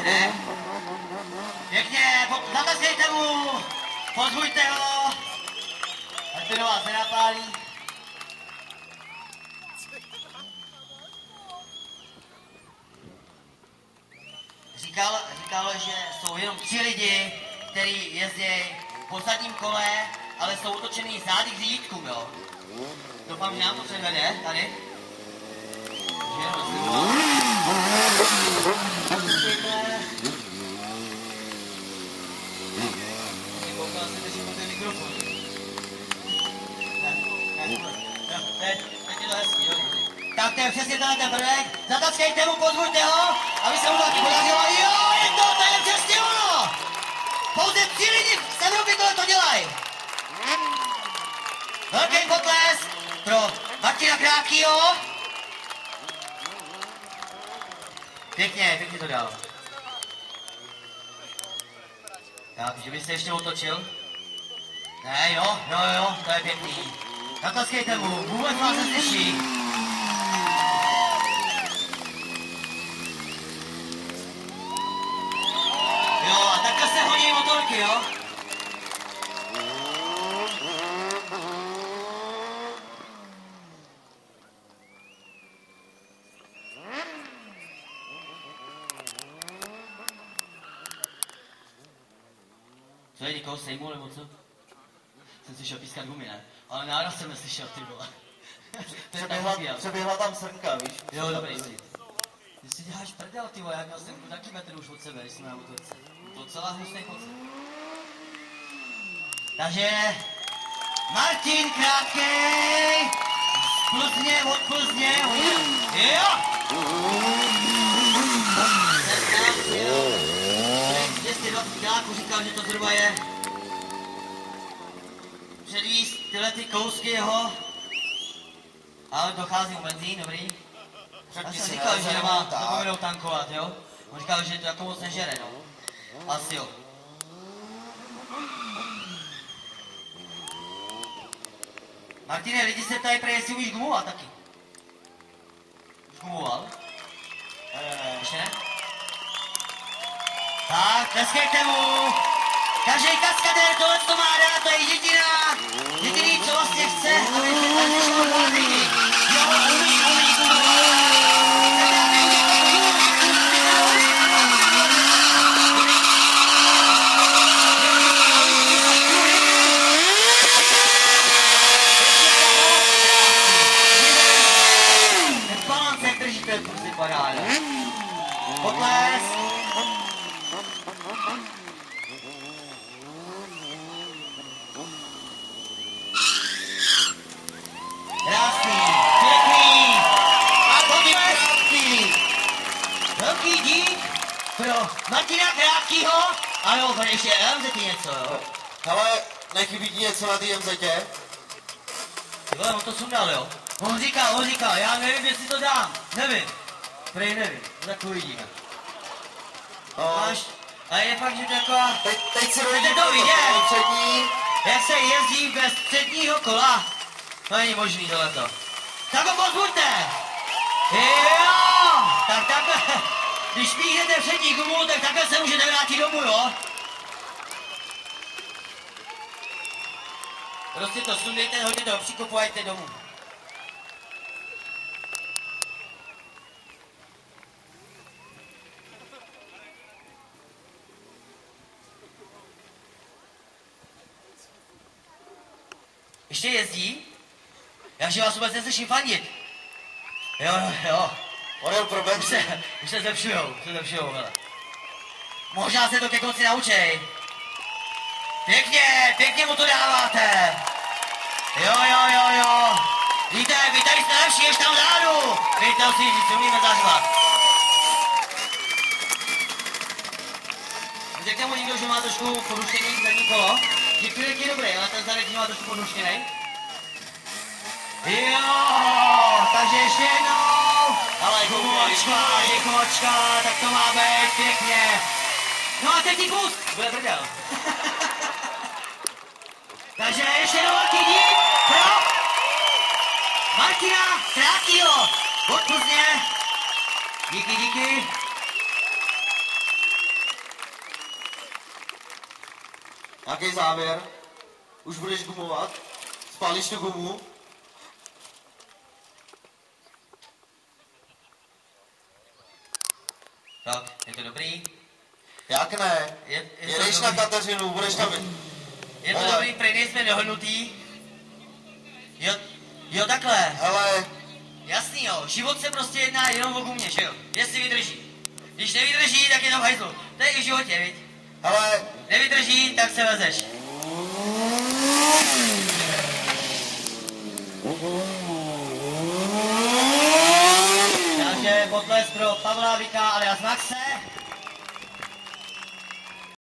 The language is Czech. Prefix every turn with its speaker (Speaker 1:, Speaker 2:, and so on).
Speaker 1: Ne? Pěkně, zatleskejte mu, pozbuďte ho, ať to do vás nenapálí. Říkal, že jsou jenom 3 lidi, kteří jezdí po zadním kole, ale jsou otočený zády k řidítkům, jo. Doufám, že nám to předvede tady. Že jenom tak to je přesně ten prvek, zatackejte mu, pozbuďte ho, aby se mu taky podařilo. Jo, je to je přesně ono! Pouze 3 lidi v Evropě tohle dělají. Velký potles pro Martina Krákýho. Pěkně to dal. Tak, že byste ještě otočil? Ne, jo, to je pěkný. Zatleskejte mu, vůbec vás neslyší. Jo, a takhle se hodí motorky, jo? Co je, někoho sejmu, nebo co? Jsem slyšel pískat gumy, ne? Ale náraz jsem neslyšel, ty vole.
Speaker 2: Přeběhla tam srnka, víš?
Speaker 1: Jo, dobrý, jsi. Ty si děláš prdel, ty vole, já měl jsem taky metr už od sebe, když jsme na motorce. To celá hnusný pocit. Takže Martin Krátkej z Plzně, od Plzně, jo! 220 kiláků říkal, že to zhruba je předvíst tyhle ty kousky jeho, ale dochází u benzín, dobrý. Já jsem říkal, že nemá zapomenou tankovat, jo? On říkal, že to jako moc nežere, no. Asi jo. Martine, lidi se tady prej, jestli umíš gumovat taky. Už gumoval? Ještě ne? Tak, tleskejte mu. Každý kaskadér tohle to má rád, to je jediný, co vlastně chce, aby se tady šlo dva lidi. Jo, umí gumovat. Paráda. Potles. Krásný, pěkný a krásný. Velký dík pro Martina Krátkýho. A jo, ještě MZ něco, jo.
Speaker 2: Hele, nechybí ti něco na té MZ-tě?
Speaker 1: Jo, on to sundal, jo. On říkal, já nevím, jestli to dám. Nevím. Prej nevím, takový dík. Máš, a je fakt, že taková...
Speaker 2: Teď si
Speaker 1: dojde to vidět, jak se jezdí bez předního kola. To není možný tohleto. Tak ho pozbuďte! Jo! Tak takhle, když píchnete přední gumu, tak takhle se můžete vrátit domů, jo? Prostě to sundejte, hodně to příkopu a jděte domů. Ještě jezdí? Já že vás vůbec neslyším fandit. Jo.
Speaker 2: On jel pro benzín.
Speaker 1: Už se zlepšujou, hele. Možná se to ke konci naučej. Pěkně mu to dáváte. Jo. Víte, vy tady jste lepší, ještě tam zádu. Víte, si umíme zařvat. Řekne mu někdo, že má trošku porušený zadní kolo. Že chvíli je dobrý, ale ten zadek má trošku porušený. Jo, takže ještě jednou. Ale gumočka, tak to má být pěkně. No a teď pust, bude prdel. Takže ještě jednou velký dík pro Martina Krátkýho od Plzně. Díky.
Speaker 2: Nějaký závěr? Už budeš gumovat? Spálíš tu gumu?
Speaker 1: Tak, je to dobrý?
Speaker 2: Jak ne?
Speaker 1: Je to
Speaker 2: Jedeš na
Speaker 1: dobrý.
Speaker 2: Kateřinu, budeš tam...
Speaker 1: Je to
Speaker 2: Hele.
Speaker 1: dobrý, prej nejsme dohodnutý. Jo, takhle.
Speaker 2: Hele,
Speaker 1: Jasný jo, život se prostě jedná jenom o gumě, že jo? Jestli vydrží. Když nevydrží, tak je to v hajzlu. To je i v životě, viď?
Speaker 2: hele,
Speaker 1: Nevydrží, tak se vezeš. Takže potlesk pro Pavla Vika alias Maxe.